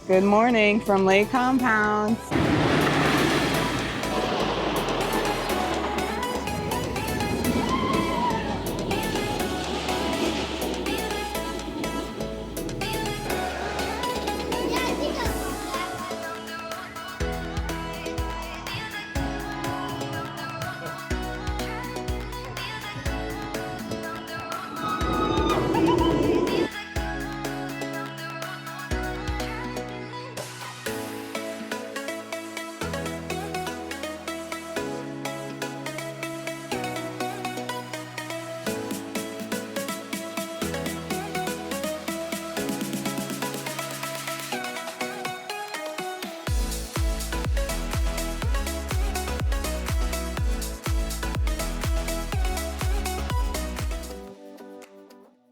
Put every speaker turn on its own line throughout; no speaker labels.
Good morning from Lake Compounce.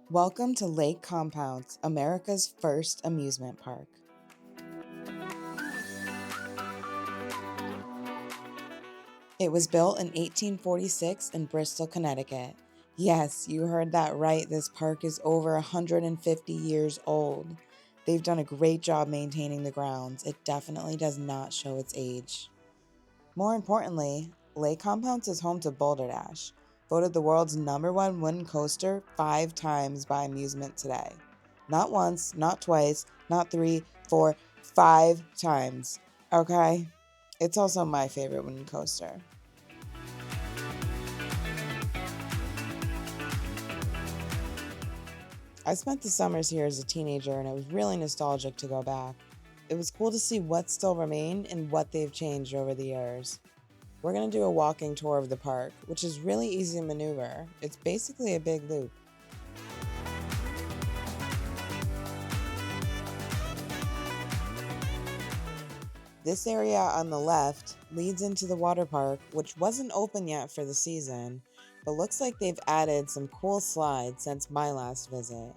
Welcome to Lake Compounce, America's first amusement park. It was built in 1846 in Bristol, Connecticut. Yes, you heard that right. This park is over 150 years old. They've done a great job maintaining the grounds. It definitely does not show its age. More importantly, Lake Compounce is home to Boulder Dash, voted the world's #1 wooden coaster 5 times by Amusement Today. Not once, not twice, not 3, 4, 5 times. Okay? It's also my favorite wooden coaster. I spent the summers here as a teenager and it was really nostalgic to go back. It was cool to see what still remained and what they've changed over the years. We're going to do a walking tour of the park, which is really easy to maneuver. It's basically a big loop. This area on the left leads into the water park, which wasn't open yet for the season, but looks like they've added some cool slides since my last visit.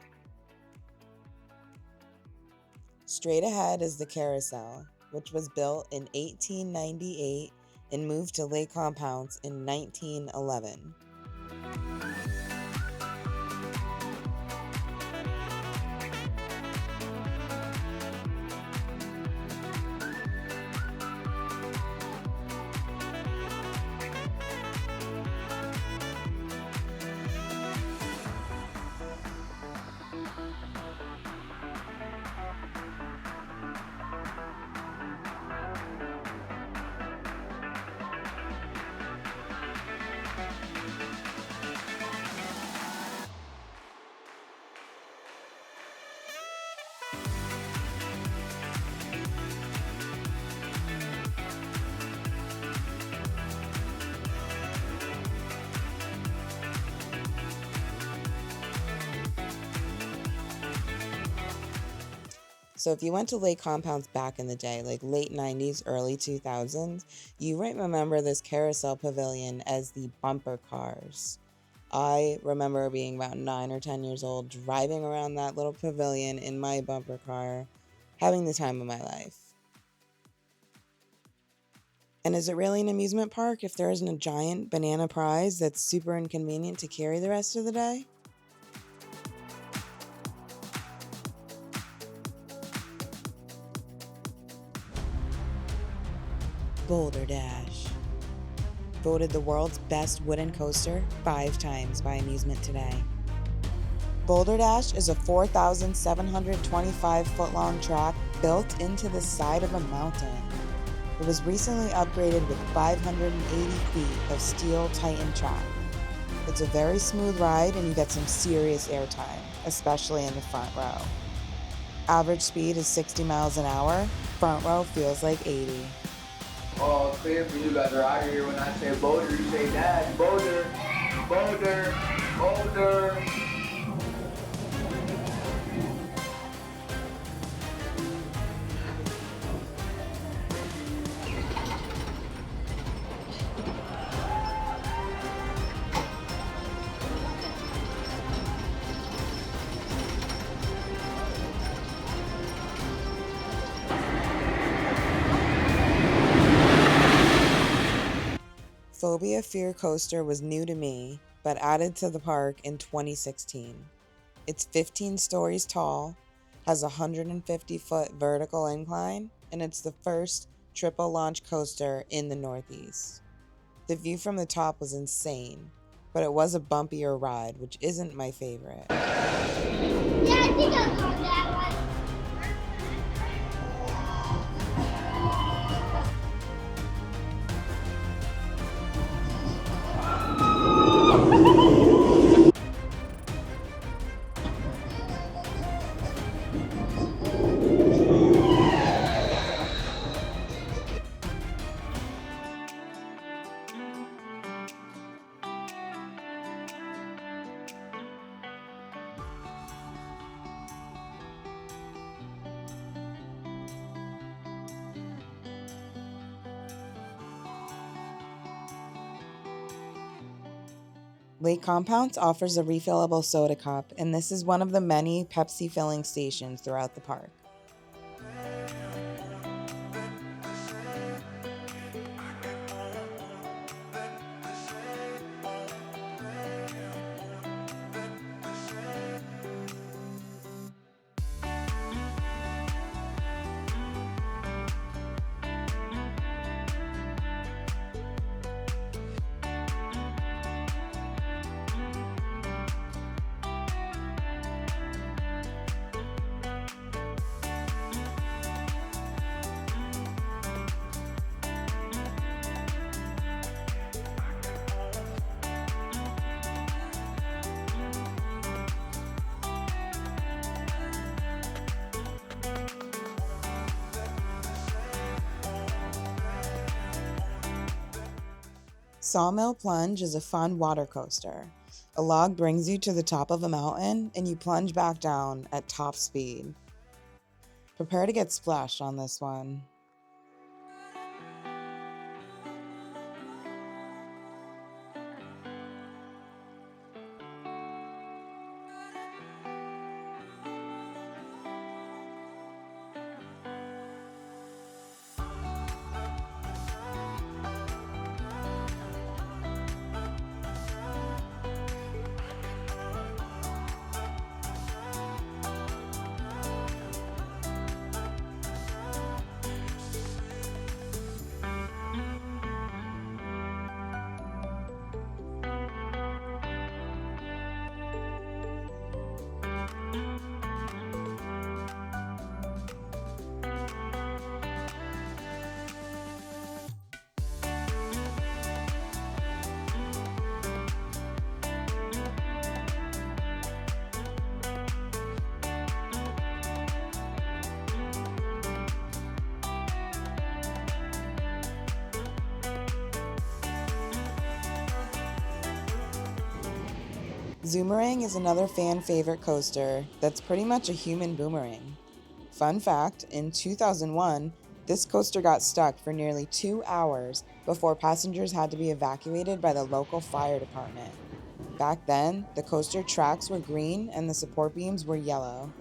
Straight ahead is the carousel, which was built in 1898 and moved to Lake Compounce in 1911. So if you went to Lake Compounce back in the day, like late 90s, early 2000s, you might remember this carousel pavilion as the bumper cars. I remember being about 9 or 10 years old, driving around that little pavilion in my bumper car, having the time of my life. And is it really an amusement park if there isn't a giant banana prize that's super inconvenient to carry the rest of the day? Boulder Dash. Voted the world's best wooden coaster 5 times by Amusement Today. Boulder Dash is a 4,725-foot-long track built into the side of a mountain. It was recently upgraded with 580 feet of steel Titan track. It's a very smooth ride and you get some serious airtime, especially in the front row. Average speed is 60 miles an hour, front row feels like 80.
All clear for you guys are out of here. When I say Boulder, you say Dash. Boulder, Boulder, Boulder.
Phobia Fear Coaster was new to me, but added to the park in 2016. It's 15 stories tall, has a 150-foot vertical incline, and it's the first triple launch coaster in the Northeast. The view from the top was insane, but it was a bumpier ride, which isn't my favorite.
Yeah, I think I'll go on that one.
Lake Compounce offers a refillable soda cup, and this is one of the many Pepsi filling stations throughout the park. Sawmill Plunge is a fun water coaster. A log brings you to the top of a mountain and you plunge back down at top speed. Prepare to get splashed on this one. Zoomerang is another fan favorite coaster that's pretty much a human boomerang. Fun fact, in 2001, this coaster got stuck for nearly 2 hours before passengers had to be evacuated by the local fire department. Back then, the coaster tracks were green and the support beams were yellow.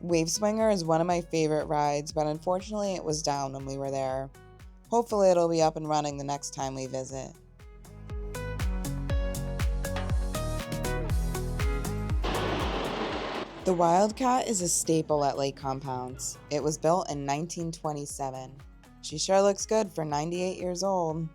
Wave Swinger is one of my favorite rides, but unfortunately it was down when we were there. Hopefully it'll be up and running the next time we visit. The Wildcat is a staple at Lake Compounce. It was built in 1927. She sure looks good for 98 years old.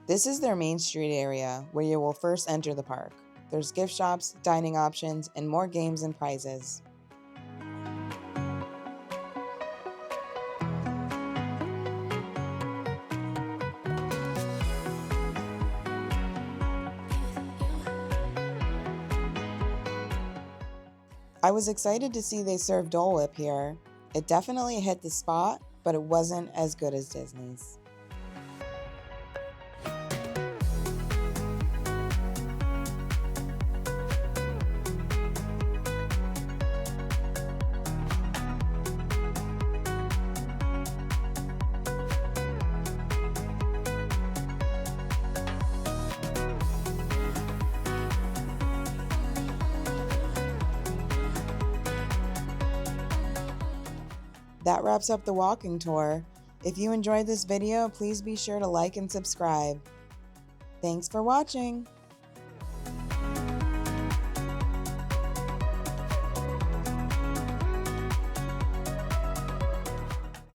This is their Main Street area where you will first enter the park. There's gift shops, dining options, and more games and prizes. I was excited to see they served Dole Whip here. It definitely hit the spot, but it wasn't as good as Disney's. That wraps up the walking tour. If you enjoyed this video, please be sure to like and subscribe. Thanks for watching!